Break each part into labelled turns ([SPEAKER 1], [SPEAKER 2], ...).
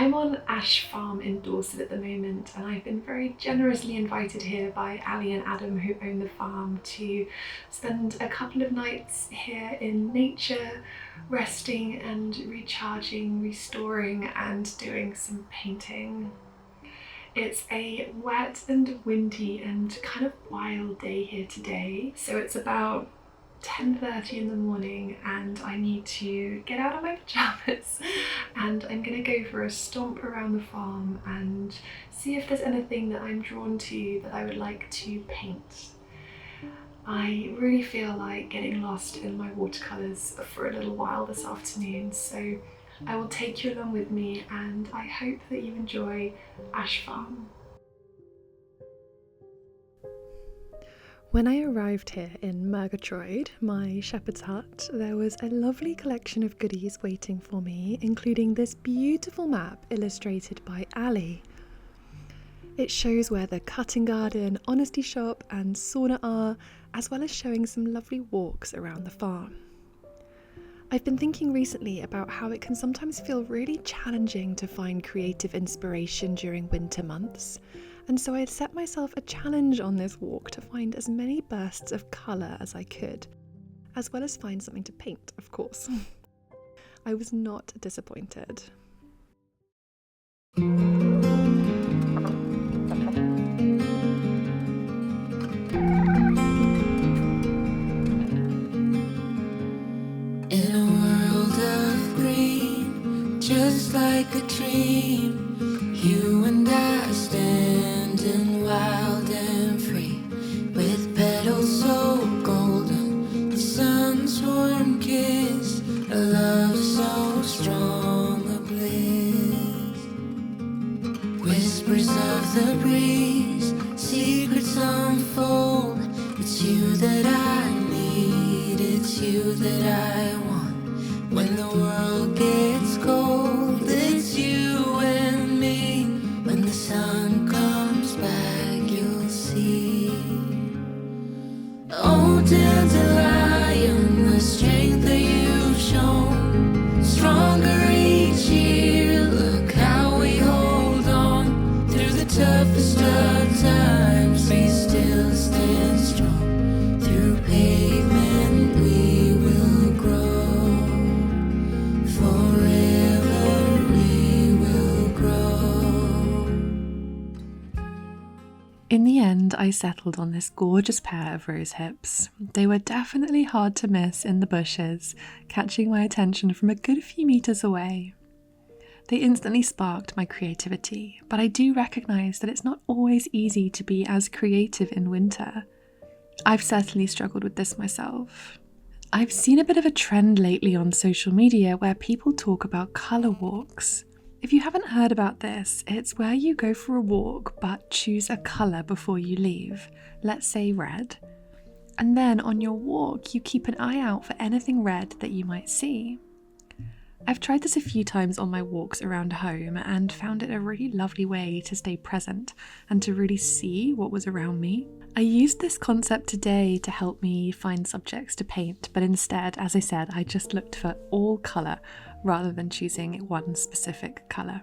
[SPEAKER 1] I'm on Ash Farm in Dorset at the moment, and I've been very generously invited here by Ali and Adam, who own the farm, to spend a couple of nights here in nature, resting and recharging, restoring and doing some painting. It's a wet and windy and kind of wild day here today, so it's about 10:30 in the morning and I need to get out of my pajamas and I'm gonna go for a stomp around the farm and see if there's anything that I'm drawn to that I would like to paint. I really feel like getting lost in my watercolours for a little while this afternoon, so I will take you along with me and I hope that you enjoy Ash Farm. When I arrived here in Murgatroyd, my shepherd's hut, there was a lovely collection of goodies waiting for me, including this beautiful map illustrated by Ali. It shows where the cutting garden, honesty shop and sauna are, as well as showing some lovely walks around the farm. I've been thinking recently about how it can sometimes feel really challenging to find creative inspiration during winter months, and so I had set myself a challenge on this walk to find as many bursts of colour as I could, as well as find something to paint, of course. I was not disappointed.
[SPEAKER 2] In a world of green, just like a dream, you and I standing wild and free, with petals so golden, the sun's warm kiss, a love so strong, a bliss. Whispers of the breeze, secrets unfold. It's you that I need, it's you that I want. When the world gets cold, it's you and me. When the sun comes back, you'll see. Oh, dandelion, the strength that you've shown, stronger each year. Look how we hold on through the toughest of times. We still stand strong. Through pavement we will grow. Forever we will grow.
[SPEAKER 1] In the end, I settled on this gorgeous pair of rose hips. They were definitely hard to miss in the bushes, catching my attention from a good few meters away. They instantly sparked my creativity, but I do recognise that it's not always easy to be as creative in winter. I've certainly struggled with this myself. I've seen a bit of a trend lately on social media where people talk about colour walks. If you haven't heard about this, it's where you go for a walk but choose a colour before you leave, let's say red. And then on your walk you keep an eye out for anything red that you might see. I've tried this a few times on my walks around home and found it a really lovely way to stay present and to really see what was around me. I used this concept today to help me find subjects to paint, but instead, as I said, I just looked for all colour rather than choosing one specific colour.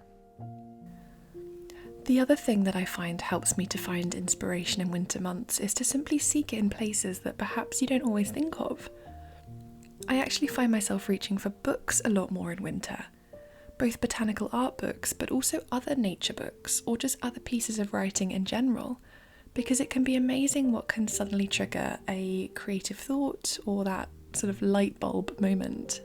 [SPEAKER 1] The other thing that I find helps me to find inspiration in winter months is to simply seek it in places that perhaps you don't always think of. I actually find myself reaching for books a lot more in winter, both botanical art books but also other nature books or just other pieces of writing in general, because it can be amazing what can suddenly trigger a creative thought or that sort of light bulb moment.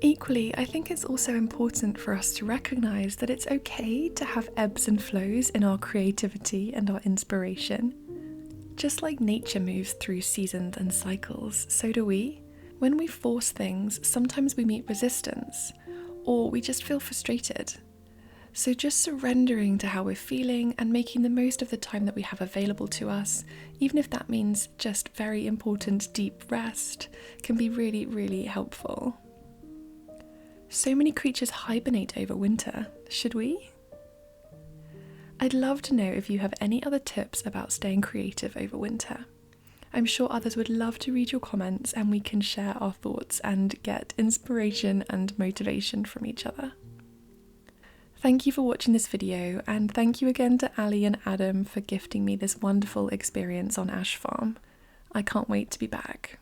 [SPEAKER 1] Equally, I think it's also important for us to recognise that it's okay to have ebbs and flows in our creativity and our inspiration. Just like nature moves through seasons and cycles, so do we. When we force things, sometimes we meet resistance, or we just feel frustrated. So just surrendering to how we're feeling and making the most of the time that we have available to us, even if that means just very important deep rest, can be really, really helpful. So many creatures hibernate over winter, should we? I'd love to know if you have any other tips about staying creative over winter. I'm sure others would love to read your comments and we can share our thoughts and get inspiration and motivation from each other. Thank you for watching this video, and thank you again to Ali and Adam for gifting me this wonderful experience on Ash Farm. I can't wait to be back.